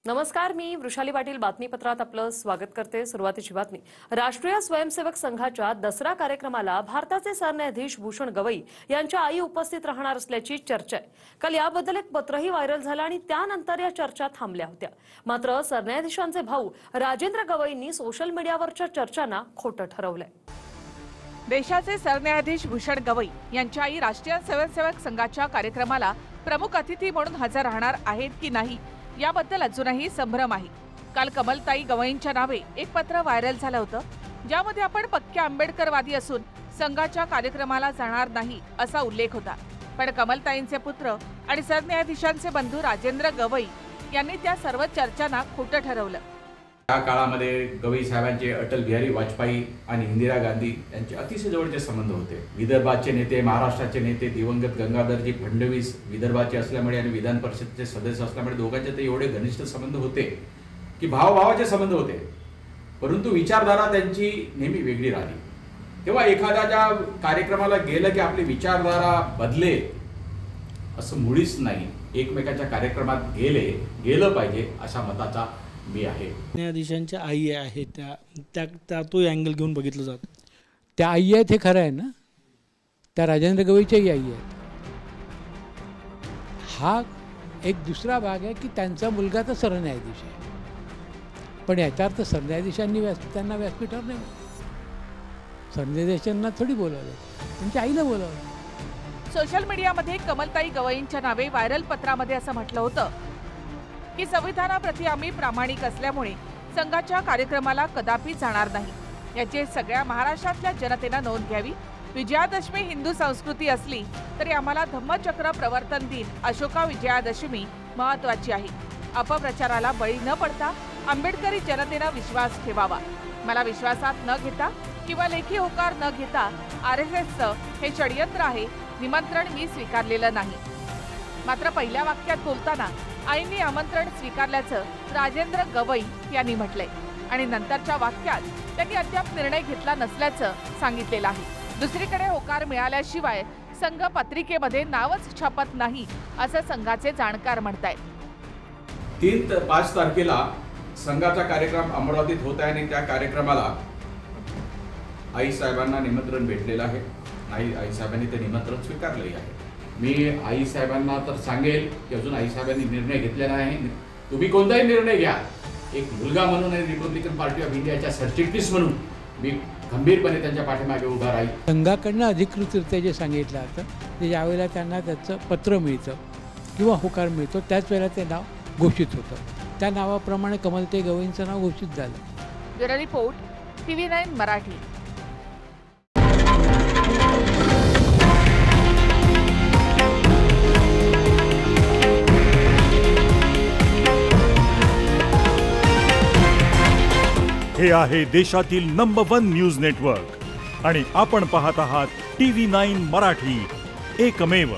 नमस्कार, मी वृषाली पाटील बातमीपत्रात आपलं स्वागत करते। सुरुवातीची बातमी। राष्ट्रीय स्वयंसेवक संघाच्या दसरा कार्यक्रमाला भारताचे सरन्यायाधीश भूषण गवई यांच्या आई उपस्थित राहणार असल्याची चर्चा आहे। काल याबद्दल एक पत्रही व्हायरल झालं आणि त्यानंतर या चर्चा थांबल्या होत्या। मात्र सरन्यायाधीशांचे भाऊ राजेंद्र गवईंनी सोशल मीडियावरच्या चर्चांना खोटं ठरवलंय। देशाचे सरन्यायाधीश भूषण गवई यांच्या आई राष्ट्रीय स्वयंसेवक संघाच्या कार्यक्रमाला प्रमुख अतिथी म्हणून हजर राहणार आहेत की नाही याबद्दल अजूनही संभ्रम आहे। काल कमलताई गवईंच्या नावे एक पत्र व्हायरल झालं होतं, ज्यामध्ये आपण पक्के आंबेडकरवादी असून संघाच्या कार्यक्रमाला जाणार नाही असा उल्लेख होता। पण कमलताईंचे पुत्र आणि सरन्यायाधीशांचे बंधू राजेंद्र गवई यांनी त्या सर्व चर्चांना खोटं ठरवलं। या काळामध्ये गवई साहेबांचे अटल बिहारी वाजपेयी आणि इंदिरा गांधी यांचे अतिशय जवळचे संबंध होते। विदर्भाचे नेते, महाराष्ट्राचे नेते दिवंगत गंगाधरजी फडणवीस विदर्भाचे असल्यामुळे आणि विधान परिषदेचे सदस्य असल्यामुळे दोघांचे ते एवढे घनिष्ठ संबंध होते की भावाभावाचे संबंध होते, परंतु विचारधारा त्यांची नेहमी वेगळी राहिली। तेव्हा एखाद्याच्या कार्यक्रमाला गेलं की आपली विचारधारा बदले असं मुळीच नाही। एकमेकांच्या कार्यक्रमात गेलं पाहिजे अशा मताचा मी आहे। न्यायाधीशांच्या आई आहेत त्या तो अँगल घेऊन बघितलं जातं। त्या आई आहेत हे खरं आहे ना, त्या राजेंद्र गवईच्याही आई आहेत। हा एक दुसरा भाग आहे की त्यांचा मुलगा तर सरन्यायाधीश आहे, पण याचा अर्थ सरन्यायाधीशांनी त्यांना व्यासपीठावर नाही, सरन्यायाधीशांना थोडी बोलावलं, त्यांच्या आईला बोलावलं। सोशल मीडियामध्ये कमलताई गवईंच्या नावे व्हायरल पत्रामध्ये असं म्हटलं होतं की संविधानाप्रती आम्ही प्रामाणिक असल्यामुळे संघाच्या कार्यक्रमाला कदापि जाणार नाही, याची सगळ्या महाराष्ट्रातल्या जनतेने नोंद घ्यावी। विजयादशमी हिंदू संस्कृती असली तरी आम्हाला धम्मचक्र प्रवर्तन दिन अशोका विजयादशमी महत्त्वाची आहे। अपप्रचाराला बळी न पडता आंबेडकरी जनतेने विश्वास ठेवावा। मला विश्वासात न घेता किंवा लेखी होकार न घेता RSSचं हे षडयंत्र आहे, निमंत्रण मी स्वीकारलेलं नाही। मात्र पहिल्या वाक्यात बोलताना आईंनी आमंत्रण स्वीकारल्याचं राजेंद्र गवई यांनी म्हटलंय आणि नंतरच्या वाक्यात त्यांनी अद्याप निर्णय घेतला नसल्याचं सांगितलेलं आहे। दुसरीकडे होकार मिळाल्याशिवाय संघ पत्रिकेमध्ये नावच छापत नाही असं संघाचे जाणकार म्हणतायत। 3 ते 5 तारखेला संघाचा कार्यक्रम अमरावतीत होत आहे आणि त्या कार्यक्रमाला आई साहेबांना निमंत्रण भेटलेलं आहे। आई साहेबांनी ते निमंत्रण स्वीकारले आहे। मी आई साहेबांना तर सांगेल की अजून आई साहेबांनी निर्णय घेतलेला आहे। तुम्ही कोणताही निर्णय घ्या, एक मुलगा म्हणून आणि रिपब्लिकन पार्टी ऑफ इंडियाच्या सरचिटणीस म्हणून मी गंभीरपणे त्यांच्या पाठीमागे उभा राहील। संघाकडनं अधिकृतरित्या जे सांगितलं जातं ते ज्यावेळेला त्यांना त्याचं पत्र मिळतं किंवा होकार मिळतो त्याच वेळेला ते नाव घोषित होतं। त्या नावाप्रमाणे कमलताई गवईंचं नाव घोषित झालं। Bureau report TV9 Marathi. हे आहे देशातील नंबर 1 न्यूज नेटवर्क आणि आपण पाहत आहात TV9 मराठी, एकमेव।